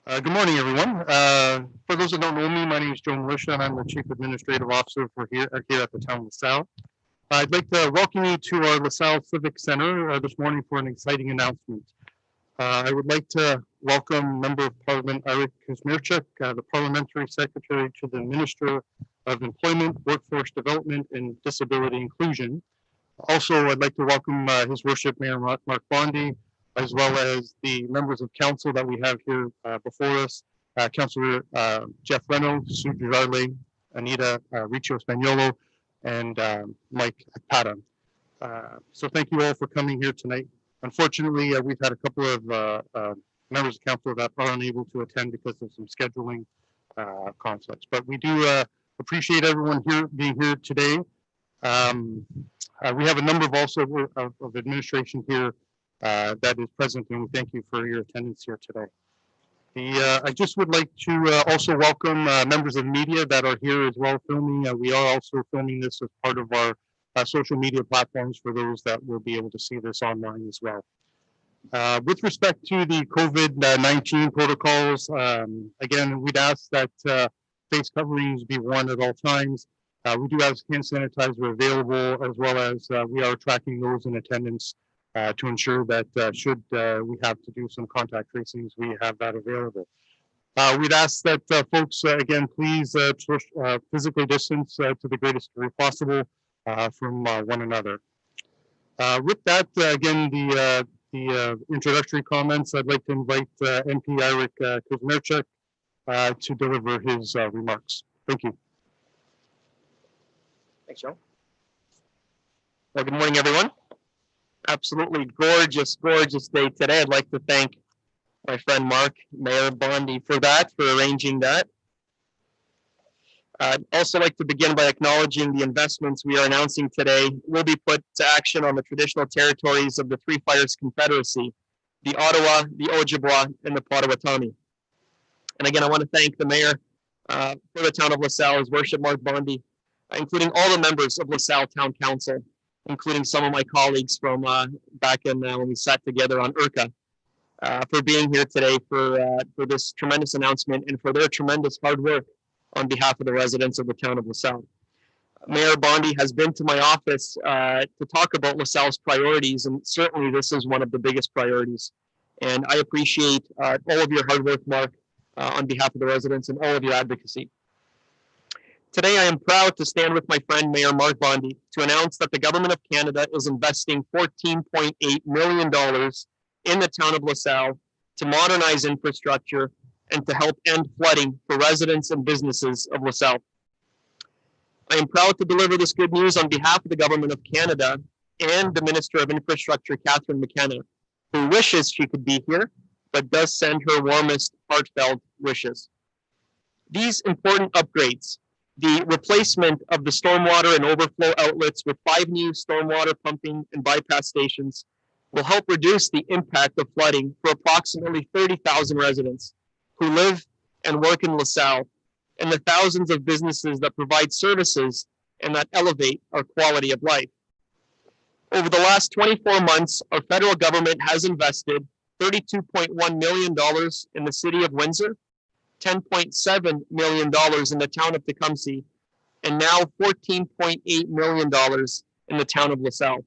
Good morning, everyone. For those that don't know me, my name is Joe Militia, and I'm the Chief Administrative Officer for here at the town of LaSalle. I'd like to welcome you to our LaSalle Civic Center this morning for an exciting announcement. I would like to welcome Member of Parliament Eric Kuzmirchuk, the Parliamentary Secretary to the Minister of Employment, Workforce Development, and Disability Inclusion. Also, I'd like to welcome His Worship Mayor Mark Bondi, as well as the members of council that we have here before us, Councillor Jeff Reno, Sue Girardi, Anita Riccio Spagnolo, and Mike Akpata. So thank you all for coming here tonight. Unfortunately, we've had a couple of members of council that are unable to attend because of some scheduling conflicts, but we do appreciate everyone here being here today. We have a number of also of administration here that is present, and we thank you for your attendance here today. I just would like to also welcome members of media that are here as well filming. We are also filming this as part of our social media platforms for those that will be able to see this online as well. With respect to the COVID-19 protocols, again, we'd ask that face coverings be worn at all times. We do have hand sanitizer available, as well as we are tracking those in attendance to ensure that should we have to do some contact tracings, we have that available. We'd ask that folks, again, please physically distance to the greatest degree possible from one another. With that, again, the introductory comments, I'd like to invite MP Eric Kuzmirchuk to deliver his remarks. Thank you. Thanks, Joe. Well, good morning, everyone. Absolutely gorgeous, gorgeous day today. I'd like to thank my friend Mark, Mayor Bondi, for arranging that. I'd also like to begin by acknowledging the investments we are announcing today will be put to action on the traditional territories of the Three Fires Confederacy, the Ottawa, the Ojibwa, and the Potawatomi. And again, I want to thank the Mayor for the town of LaSalle, His Worship Mark Bondi, including all the members of LaSalle Town Council, including some of my colleagues from back in when we sat together on IRCA, for being here today for this tremendous announcement and for their tremendous hard work on behalf of the residents of the town of LaSalle. Mayor Bondi has been to my office to talk about LaSalle's priorities, and certainly this is one of the biggest priorities. And I appreciate all of your hard work, Mark, on behalf of the residents and all of your advocacy. Today, I am proud to stand with my friend Mayor Mark Bondi to announce that the Government of Canada is investing $14.8 million in the town of LaSalle to modernize infrastructure and to help end flooding for residents and businesses of LaSalle. I am proud to deliver this good news on behalf of the Government of Canada and the Minister of Infrastructure, Catherine McKenna, who wishes she could be here, but does send her warmest, heartfelt wishes. These important upgrades, the replacement of the stormwater and overflow outlets with 5 new stormwater pumping and bypass stations, will help reduce the impact of flooding for approximately 30,000 residents who live and work in LaSalle, and the thousands of businesses that provide services and that elevate our quality of life. Over the last 24 months, our federal government has invested $32.1 million in the city of Windsor, $10.7 million in the town of Tecumseh, and now $14.8 million in the town of LaSalle.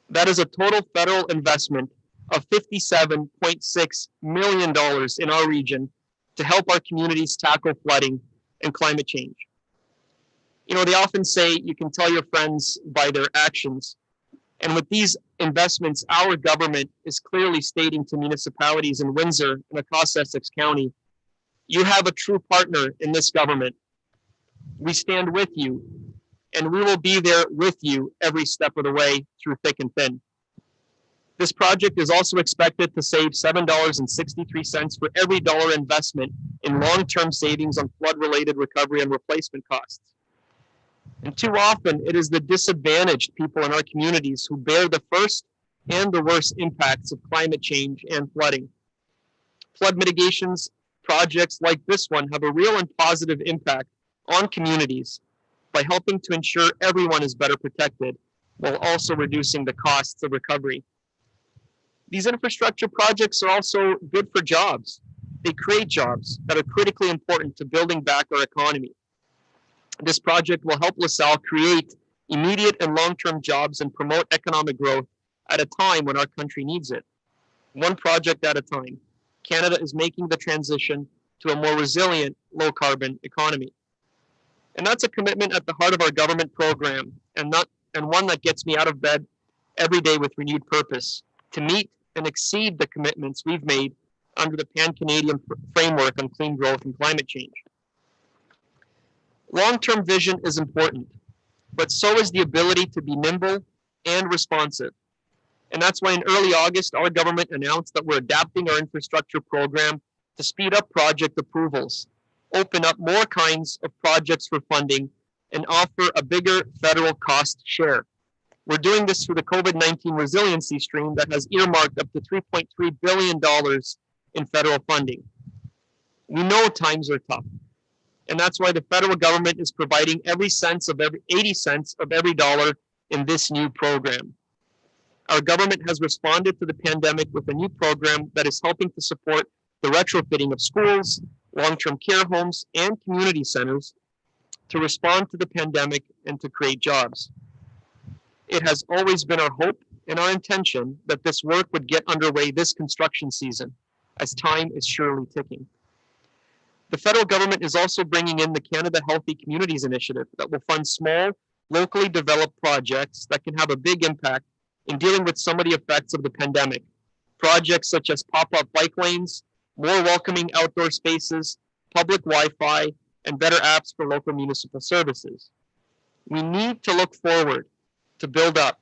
That is a total federal investment of $57.6 million in our region to help our communities tackle flooding and climate change. You know, they often say you can tell your friends by their actions. And with these investments, our government is clearly stating to municipalities in Windsor and across Essex County, you have a true partner in this government. We stand with you, and we will be there with you every step of the way through thick and thin. This project is also expected to save $7.63 for every dollar investment in long-term savings on flood-related recovery and replacement costs. And too often, it is the disadvantaged people in our communities who bear the first and the worst impacts of climate change and flooding. Flood mitigations projects like this one have a real and positive impact on communities by helping to ensure everyone is better protected while also reducing the costs of recovery. These infrastructure projects are also good for jobs. They create jobs that are critically important to building back our economy. This project will help LaSalle create immediate and long-term jobs and promote economic growth at a time when our country needs it. One project at a time, Canada is making the transition to a more resilient, low-carbon economy. And that's a commitment at the heart of our government program, and one that gets me out of bed every day with renewed purpose to meet and exceed the commitments we've made under the Pan-Canadian Framework on Clean Growth and Climate Change. Long-term vision is important, but so is the ability to be nimble and responsive. And that's why in early August, our government announced that we're adapting our infrastructure program to speed up project approvals, open up more kinds of projects for funding, and offer a bigger federal cost share. We're doing this through the COVID-19 resiliency stream that has earmarked up to $3.3 billion in federal funding. We know times are tough, and that's why the federal government is providing 80 cents of every dollar in this new program. Our government has responded to the pandemic with a new program that is helping to support the retrofitting of schools, long-term care homes, and community centers to respond to the pandemic and to create jobs. It has always been our hope and our intention that this work would get underway this construction season, as time is surely ticking. The federal government is also bringing in the Canada Healthy Communities Initiative that will fund small, locally developed projects that can have a big impact in dealing with some of the effects of the pandemic. Projects such as pop-up bike lanes, more welcoming outdoor spaces, public Wi-Fi, and better apps for local municipal services. We need to look forward, to build up,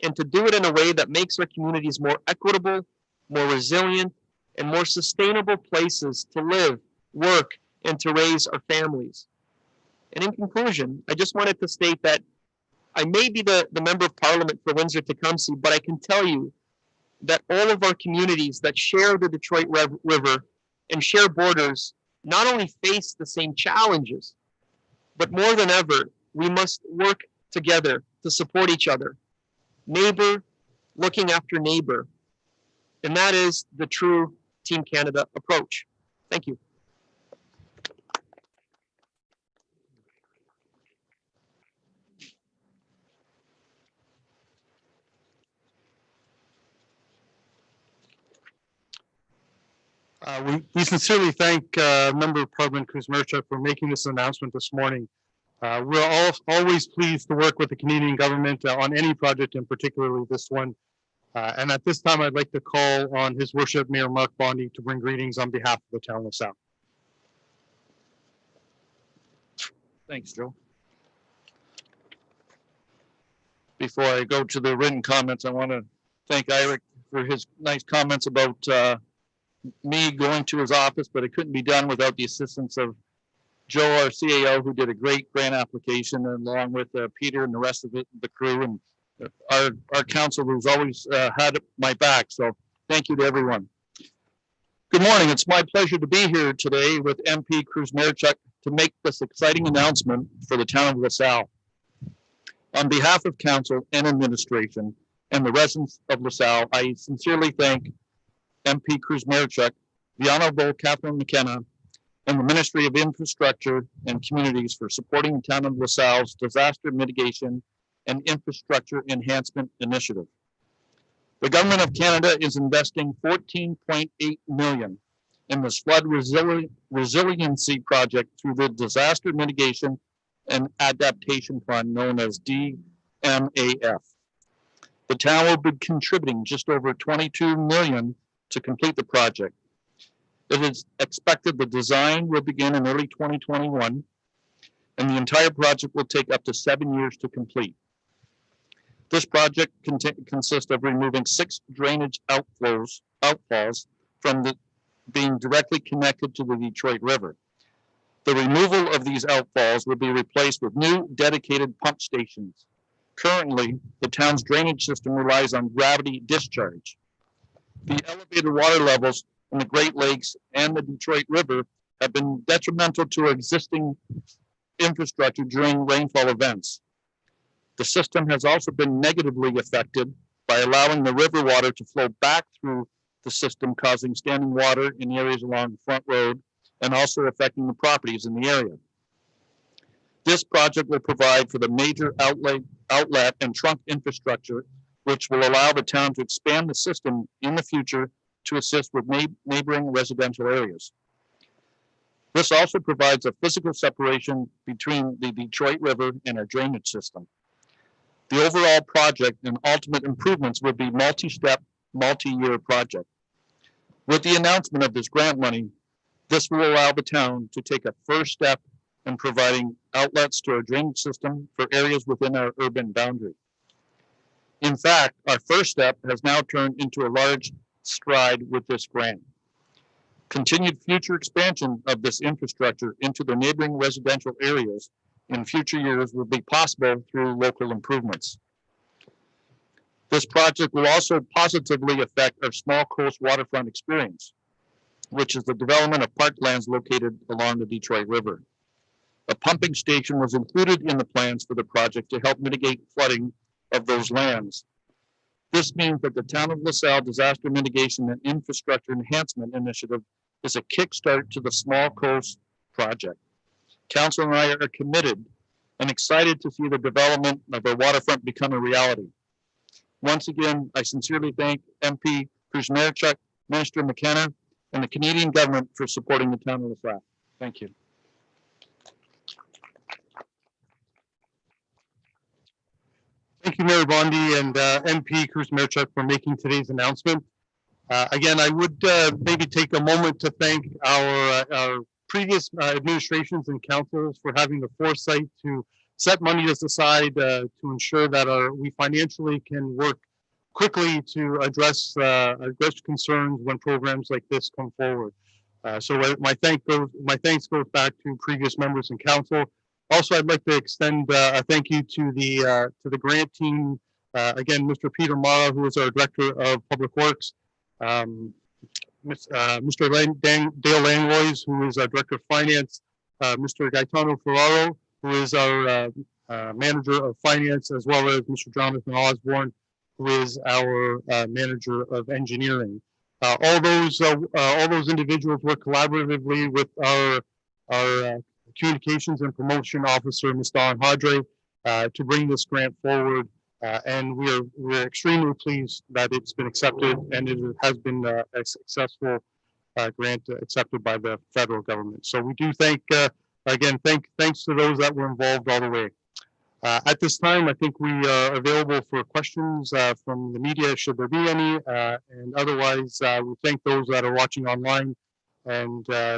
and to do it in a way that makes our communities more equitable, more resilient, and more sustainable places to live, work, and to raise our families. And in conclusion, I just wanted to state that I may be the Member of Parliament for Windsor-Tecumseh, but I can tell you that all of our communities that share the Detroit River and share borders not only face the same challenges, but more than ever, we must work together to support each other. Neighbor looking after neighbor. And that is the true Team Canada approach. Thank you. We sincerely thank Member of Parliament Kuzmirchuk for making this announcement this morning. We're always pleased to work with the Canadian government on any project, and particularly this one. And at this time, I'd like to call on His Worship Mayor Mark Bondi to bring greetings on behalf of the town of LaSalle. Thanks, Joe. Before I go to the written comments, I want to thank Eric for his nice comments about me going to his office, but it couldn't be done without the assistance of Joe, our CAO, who did a great grant application, and along with Peter and the rest of the crew, and our council who's always had my back. So thank you to everyone. Good morning. It's my pleasure to be here today with MP Kuzmirchuk to make this exciting announcement for the town of LaSalle. On behalf of council and administration and the residents of LaSalle, I sincerely thank MP Kuzmirchuk, the Honorable Catherine McKenna, and the Ministry of Infrastructure and Communities for supporting the town of LaSalle's disaster mitigation and infrastructure enhancement initiative. The Government of Canada is investing $14.8 million in this flood resiliency project through the Disaster Mitigation and Adaptation Fund, known as DMAF. The town will be contributing just over $22 million to complete the project. It is expected the design will begin in early 2021, and the entire project will take up to 7 years to complete. This project consists of removing 6 drainage outfalls from being directly connected to the Detroit River. The removal of these outfalls will be replaced with new dedicated pump stations. Currently, the town's drainage system relies on gravity discharge. The elevated water levels in the Great Lakes and the Detroit River have been detrimental to existing infrastructure during rainfall events. The system has also been negatively affected by allowing the river water to flow back through the system, causing standing water in areas along the front road and also affecting the properties in the area. This project will provide for the major outlet and trunk infrastructure, which will allow the town to expand the system in the future to assist with neighboring residential areas. This also provides a physical separation between the Detroit River and our drainage system. The overall project and ultimate improvements will be multi-step, multi-year project. With the announcement of this grant money, this will allow the town to take a first step in providing outlets to our drainage system for areas within our urban boundary. In fact, our first step has now turned into a large stride with this grant. Continued future expansion of this infrastructure into the neighboring residential areas in future years will be possible through local improvements. This project will also positively affect our small coast waterfront experience, which is the development of parklands located along the Detroit River. A pumping station was included in the plans for the project to help mitigate flooding of those lands. This means that the Town of LaSalle Disaster Mitigation and Infrastructure Enhancement Initiative is a kickstart to the Small Coast project. Council and I are committed and excited to see the development of our waterfront become a reality. Once again, I sincerely thank MP Kruzmierczuk, Minister McKenna, and the Canadian government for supporting the Town of LaSalle. Thank you. Thank you, Mayor Bondi and MP Kruzmierczuk for making today's announcement. Again, I would maybe take a moment to thank our previous administrations and councils for having the foresight to set money aside to ensure that we financially can work quickly to address concerns when programs like this come forward. So my thanks goes back to previous members and council. Also, I'd like to extend a thank you to the grant team. Again, Mr. Peter Mara, who is our Director of Public Works, Mr. Dale Langlois, who is our Director of Finance, Mr. Gaetano Ferraro, who is our Manager of Finance, as well as Mr. Jonathan Osborne, who is our Manager of Engineering. All those individuals work collaboratively with our Communications and Promotion Officer, Ms. Dawn Hadre, to bring this grant forward. And we're extremely pleased that it's been accepted, and it has been a successful grant accepted by the federal government. So we do thanks to those that were involved all the way. At this time, I think we are available for questions from the media, should there be any, and otherwise, we thank those that are watching online, and